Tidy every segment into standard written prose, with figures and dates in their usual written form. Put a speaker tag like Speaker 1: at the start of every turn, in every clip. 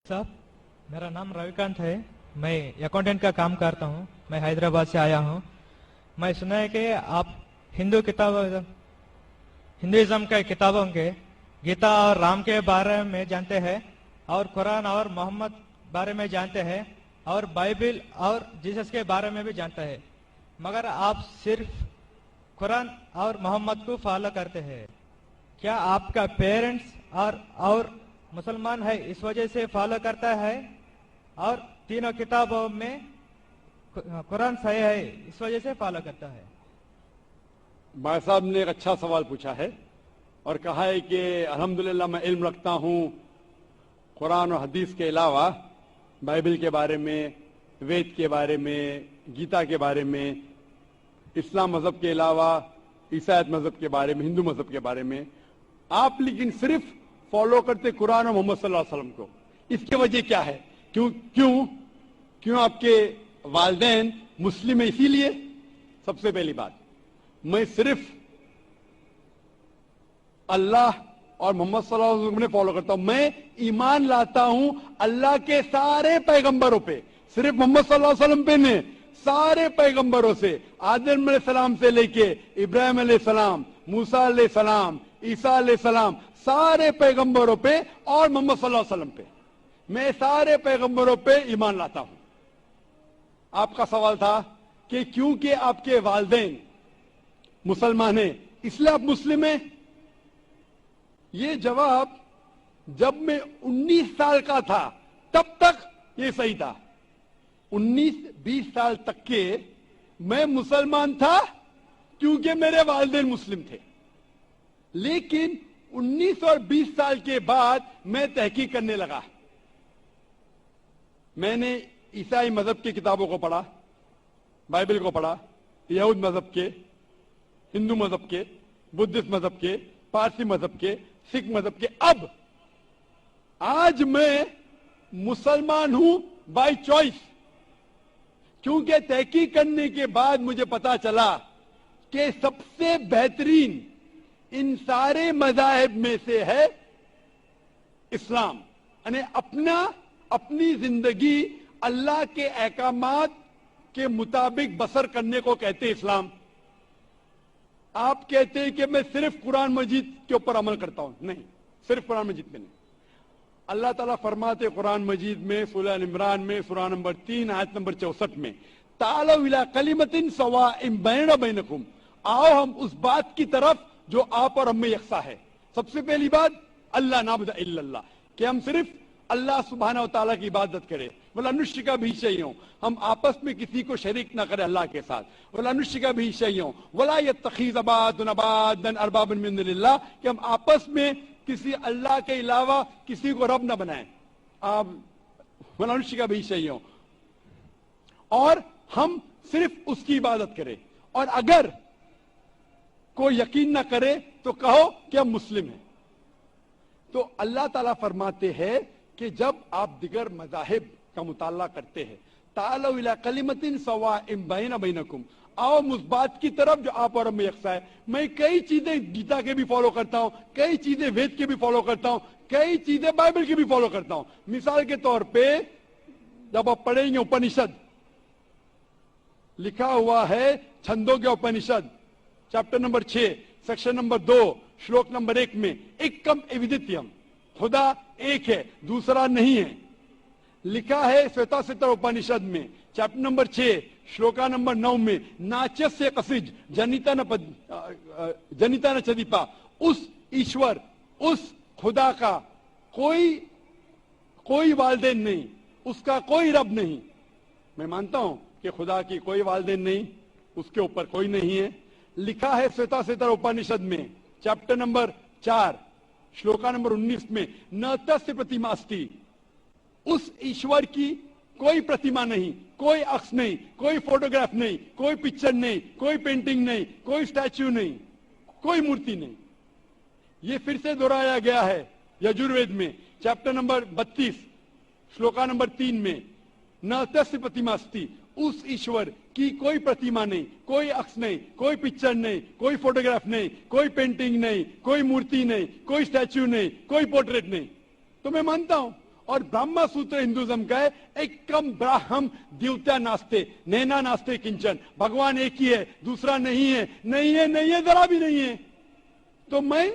Speaker 1: साहब, मेरा नाम रविकांत है। मैं अकाउंटेंट का काम करता हूँ। मैं हैदराबाद से आया हूँ। मैं सुना है कि आप हिंदुइज्म के किताबों के गीता और राम के बारे में जानते हैं, और कुरान और मोहम्मद बारे में जानते हैं, और बाइबल और जीसस के बारे में भी जानते हैं, मगर आप सिर्फ कुरान और मोहम्मद को फॉलो करते हैं। क्या आपका पेरेंट्स और मुसलमान है इस वजह से फॉलो करता है, और तीनों किताबों में कुरान सही है इस वजह से फॉलो करता है?
Speaker 2: भाई साहब ने एक अच्छा सवाल पूछा है और कहा है कि अल्हम्दुलिल्लाह मैं इल्म रखता हूँ कुरान और हदीस के अलावा बाइबल के बारे में, वेद के बारे में, गीता के बारे में, इस्लाम मजहब के अलावा ईसाईयत मजहब के बारे में, हिंदू मजहब के बारे में। आप लेकिन सिर्फ फॉलो करते कुरान और मोहम्मद सल्लल्लाहु अलैहि वसल्लम को। इसकी वजह क्या है? क्यों आपके वालिदैन मुस्लिम है इसीलिए? सबसे पहली बात, मैं सिर्फ अल्लाह और मोहम्मद सल्लल्लाहु अलैहि वसल्लम ने फॉलो करता हूं। मैं ईमान लाता हूं अल्लाह के सारे पैगंबरों पे, सिर्फ मोहम्मद सल्लल्लाहु अलैहि वसल्लम पे नहीं, सारे पैगंबरों से, आदम अलैहिस्सलाम से लेके इब्राहिम अलैहिस्सलाम, मूसा अलैहिस्सलाम, ईसा अलैहिस्सलाम, सारे पैगंबरों पे और मोहम्मद सल्लल्लाहु अलैहि वसल्लम पे, मैं सारे पैगंबरों पे ईमान लाता हूं। आपका सवाल था कि क्योंकि आपके वालिदैन मुसलमान है इसलिए आप मुस्लिम हैं। ये जवाब जब मैं 19 साल का था तब तक ये सही था। 19-20 साल तक के मैं मुसलमान था क्योंकि मेरे वालिदैन मुस्लिम थे। लेकिन 19 और 20 साल के बाद मैं तहकीक करने लगा। मैंने ईसाई मजहब की किताबों को पढ़ा, बाइबल को पढ़ा, यहूद मजहब के, हिंदू मजहब के, बुद्धिस्ट मजहब के, पारसी मजहब के, सिख मजहब के। अब आज मैं मुसलमान हूं बाय चॉइस, क्योंकि तहकीक करने के बाद मुझे पता चला कि सबसे बेहतरीन इन सारे मज़ाहिब में से है इस्लाम। यानी अपनी जिंदगी अल्लाह के अहकामात के मुताबिक बसर करने को कहते हैं इस्लाम। आप कहते हैं कि मैं सिर्फ कुरान मजीद के ऊपर अमल करता हूं। नहीं, सिर्फ कुरान मजीद में नहीं। अल्लाह ताला फरमाते कुरान मजीद में सूरह इमरान में सूरह नंबर 3 आयत नंबर 64 में, तालौ इला कलिमतिन सवाइम बैना बैनकुम, आओ हम उस बात की तरफ जो आप और हम में यकसा है। सबसे पहली बात अल्लाह नाबुद इल्लल्लाह, कि हम सिर्फ अल्लाह सुब्हानहू व तआला की इबादत करें। वला नुश्रिका बिही शैअन, हम आपस में किसी को शरीक ना करें अल्लाह के साथ। वला नुश्रिका बिही शैअन वला यत्तखिज़ बादुना बादन अरबाबन मिन दुनिल्लाह, कि हम आपस में किसी अल्लाह के अलावा किसी को रब ना बनाएं। वला नुश्रिका बिही शैअन, और हम सिर्फ उसकी इबादत करें। और अगर कोई यकीन ना करे तो कहो कि हम मुस्लिम हैं। तो अल्लाह ताला फरमाते हैं कि जब आप दिगर मज़ाहिब का मुताला करते हैं, तालौ इला कलिमतिन सवाइम बैना बैनकुम, आओ उस बात की तरफ जो आप और हम में यकसा है। मैं कई चीजें गीता के भी फॉलो करता हूं, कई चीजें वेद के भी फॉलो करता हूं, कई चीजें बाइबल की भी फॉलो करता हूं। मिसाल के तौर पे जब आप पढ़ेंगे उपनिषद, लिखा हुआ है छंदों के उपनिषद चैप्टर नंबर 6 सेक्शन नंबर 2 श्लोक नंबर 1 में, एकम एविदित्यम, खुदा एक है दूसरा नहीं है। लिखा है श्वेताश्वतर उपनिषद में चैप्टर नंबर 6 श्लोका नंबर 9 में, नाचस्य कसिज जनिता न चदीपा, उस ईश्वर उस खुदा का कोई वालिदैन नहीं, उसका कोई रब नहीं। मैं मानता हूं कि खुदा की कोई वालिदैन नहीं, उसके ऊपर कोई नहीं है। लिखा है श्वेताश्वतर उपनिषद में चैप्टर नंबर 4 श्लोका नंबर 19 में, न तस्य प्रतिमा अस्ति, उस ईश्वर की कोई प्रतिमा नहीं, कोई अक्ष नहीं, कोई फोटोग्राफ नहीं, कोई पिक्चर नहीं, कोई पेंटिंग नहीं, कोई स्टैच्यू नहीं, कोई मूर्ति नहीं। ये फिर से दोहराया गया है यजुर्वेद में चैप्टर नंबर 32 श्लोका नंबर 3 में, न तस्य प्रतिमा अस्ति, उस ईश्वर की कोई प्रतिमा नहीं, कोई अक्ष नहीं, कोई पिक्चर नहीं, कोई फोटोग्राफ नहीं, कोई पेंटिंग नहीं, कोई मूर्ति नहीं, कोई स्टैच्यू नहीं, कोई पोर्ट्रेट नहीं। तो मैं मानता हूं। और ब्रह्मा सूत्र हिंदुज्म का है एकम ब्राह्म देवता नास्ते नैना नास्ते किंचन, भगवान एक ही है, दूसरा नहीं है, नहीं है, नहीं है, जरा भी नहीं है। तो मैं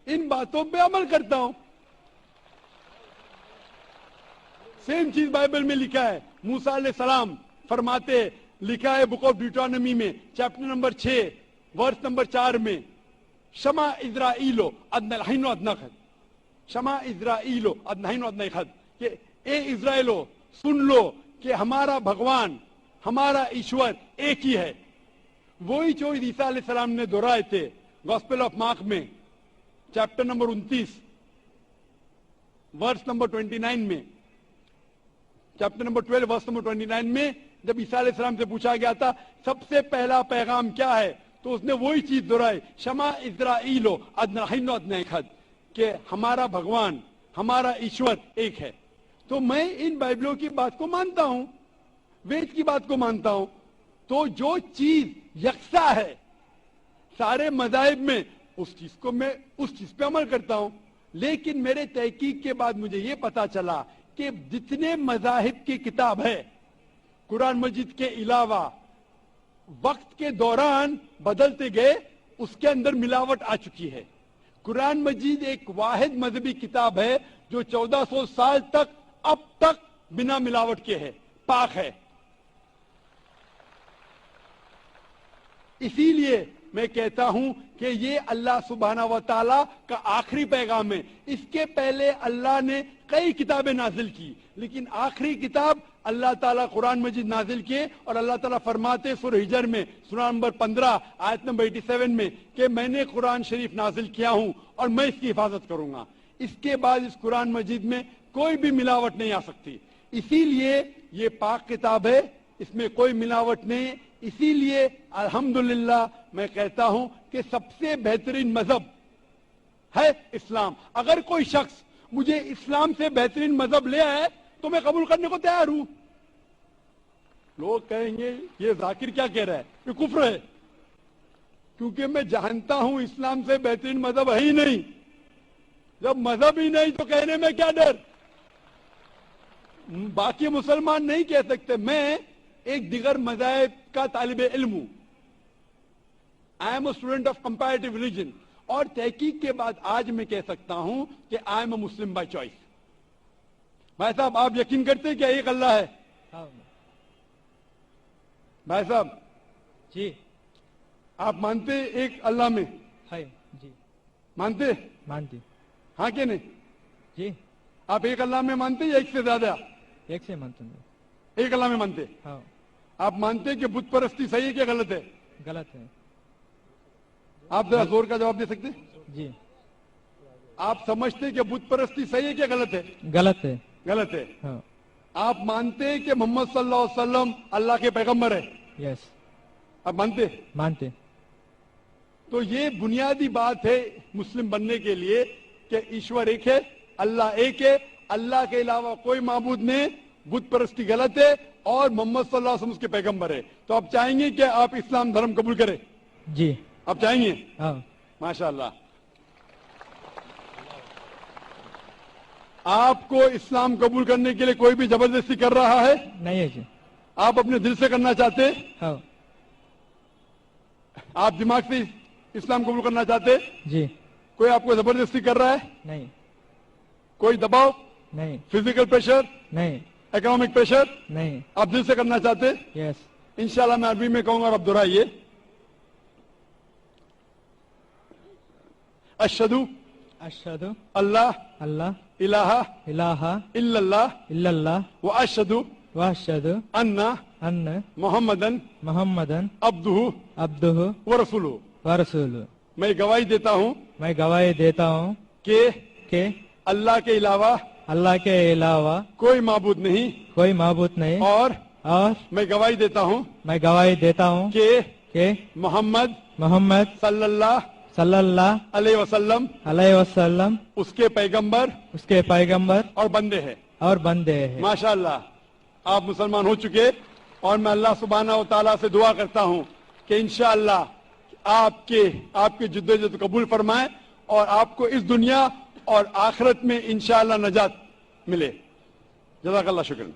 Speaker 2: इन बातों पे अमल करता हूं। सेम चीज बाइबल में लिखा है। मूसा अलैहिस्सलाम फरमाते, लिखा है बुक ऑफ ड्यूटोनॉमी में चैप्टर नंबर 6 वर्स नंबर 4 में, शमा इज़राइलो अदनहीनो अदनखद, शमा इज़राइलो अदनहीनो अदनखद, कि ए इज़राइलो सुन लो कि हमारा भगवान, हमारा ईश्वर एक ही है। वही जो ईसा अलैहिस्सलाम ने दोहराए थे गॉस्पेल ऑफ मार्क में चैप्टर नंबर 29 वर्स नंबर 29 में, चैप्टर नंबर 12 वर्स नंबर 29 में, जब ईसा अलैहिस्सलाम से पूछा गया था सबसे पहला पैगाम क्या है, तो उसने वही चीज दोहराई, शमा इज़राइलो अदनहीनो अदनखद, कि हमारा भगवान, हमारा ईश्वर एक है। तो मैं इन बाइबलों की बात को मानता हूं, वेद की बात को मानता हूं। तो जो चीज यकसा है सारे मज़ाहिब में, उस चीज को मैं उस चीज पे अमल करता हूं। लेकिन मेरे तहकीक के बाद मुझे ये पता चला कि जितने मज़ाहिब की किताब है कुरान मजीद के अलावा, वक्त के दौरान बदलते गए, उसके अंदर मिलावट आ चुकी है। कुरान मजीद एक वाहिद मजहबी किताब है जो 1400 साल तक अब तक बिना मिलावट के है, पाक है। इसीलिए मैं कहता हूं कि ये अल्लाह सुब्हाना व तआला का आखिरी पैगाम है। इसके पहले अल्लाह ने कई किताबें नाजिल की, लेकिन आखिरी किताब अल्लाह ताला कुरान मजीद नाजिल किए। और अल्लाह ताला फरमाते सूरह हिजर में सूरह नंबर 15 आयत नंबर 87 में कि मैंने कुरान शरीफ नाजिल किया हूं और मैं इसकी हिफाजत करूंगा। इसके बाद इस कुरान मजीद में कोई भी मिलावट नहीं आ सकती। इसीलिए ये पाक किताब है, इसमें कोई मिलावट नहीं। इसीलिए अल्हम्दुलिल्लाह मैं कहता हूं कि सबसे बेहतरीन मजहब है इस्लाम। अगर कोई शख्स मुझे इस्लाम से बेहतरीन मजहब ले आए तो मैं कबूल करने को तैयार हूं। लोग कहेंगे ये जाकिर क्या कह रहा है, ये कुफ्र है, क्योंकि मैं जानता हूं इस्लाम से बेहतरीन मजहब है ही नहीं। जब मजहब ही नहीं तो कहने में क्या डर। बाकी मुसलमान नहीं कह सकते। मैं एक दिगर मज़ाहिब का तालिब इल्म हूं। I am a student of comparative religion, और तहकीक के बाद आज मैं कह सकता हूं कि I am a Muslim by choice. भाई साहब, आप यकीन करते हैं क्या एक अल्लाह है?
Speaker 1: हाँ।
Speaker 2: भाई साहब
Speaker 1: जी,
Speaker 2: आप मानते एक अल्लाह में?
Speaker 1: है जी,
Speaker 2: मानते?
Speaker 1: मानती
Speaker 2: हाँ कि नहीं?
Speaker 1: जी।
Speaker 2: आप एक अल्लाह में मानते या एक से ज्यादा?
Speaker 1: एक से मानता हूँ।
Speaker 2: एक अल्लाह में मानते?
Speaker 1: हाँ।
Speaker 2: आप मानते कि बुत परस्ती सही है क्या गलत है?
Speaker 1: गलत है।
Speaker 2: आप जरा जोर का जवाब दे सकते?
Speaker 1: जी।
Speaker 2: आप समझते कि बुत परस्ती सही है क्या गलत है?
Speaker 1: गलत है।
Speaker 2: गलत है।
Speaker 1: हाँ।
Speaker 2: आप मानते कि मोहम्मद सल्लल्लाहु अलैहि वसल्लम अल्लाह के पैगंबर है?
Speaker 1: यस,
Speaker 2: आप मानते?
Speaker 1: मानते।
Speaker 2: तो ये बुनियादी बात है मुस्लिम बनने के लिए कि ईश्वर एक है, अल्लाह एक है, अल्लाह के अलावा कोई माबूद नहीं, बुत परस्ती गलत है और मोहम्मद सल्लल्लाहु अलैहि वसल्लम उसके पैगंबर है। तो आप चाहेंगे कि आप इस्लाम धर्म कबूल करें?
Speaker 1: जी।
Speaker 2: आप चाहेंगे?
Speaker 1: हाँ।
Speaker 2: माशाअल्लाह। आपको इस्लाम कबूल करने के लिए कोई भी जबरदस्ती कर रहा है?
Speaker 1: नहीं है जी।
Speaker 2: आप अपने दिल से करना चाहते?
Speaker 1: हाँ।
Speaker 2: आप दिमाग से इस्लाम कबूल करना चाहते?
Speaker 1: जी।
Speaker 2: कोई आपको जबरदस्ती कर रहा है?
Speaker 1: नहीं।
Speaker 2: कोई दबाव?
Speaker 1: नहीं।
Speaker 2: Physical pressure?
Speaker 1: नहीं।
Speaker 2: Economic pressure?
Speaker 1: नहीं।
Speaker 2: आप दिल से करना चाहते?
Speaker 1: यस।
Speaker 2: इंशाल्लाह मैं अरबी में कहूंगा और आप दोहराइए। अशहदु
Speaker 1: अशहदु
Speaker 2: अल्लाह
Speaker 1: अल्लाह
Speaker 2: इलाहा
Speaker 1: इलाहा
Speaker 2: इल्लल्लाह
Speaker 1: इल्लल्लाह
Speaker 2: व अशहदु
Speaker 1: व अशहदु
Speaker 2: अन्ना
Speaker 1: अन्न
Speaker 2: मोहम्मदन
Speaker 1: मुहम्मदन
Speaker 2: अब्दुहु
Speaker 1: अब्दुहु
Speaker 2: व रसूलुहु।
Speaker 1: व रसूलुहु।
Speaker 2: मैं गवाही देता हूं
Speaker 1: मैं गवाही देता हूँ
Speaker 2: कि
Speaker 1: अल्लाह के अलावा
Speaker 2: कोई माबूद नहीं
Speaker 1: कोई माबूद नहीं,
Speaker 2: और
Speaker 1: मैं गवाही देता हूँ
Speaker 2: कि मोहम्मद सल्लल्लाहु अलैहि वसल्लम उसके पैगंबर और बंदे हैं। माशाअल्लाह आप मुसलमान हो चुके, और मैं अल्लाह सुब्हाना व तआला से दुआ करता हूँ कि इंशाअल्लाह आपके जिद्दोजहद कबूल फरमाए और आपको इस दुनिया और आखिरत में इंशाअल्लाह नजात ملے. جزاک اللہ شکرن.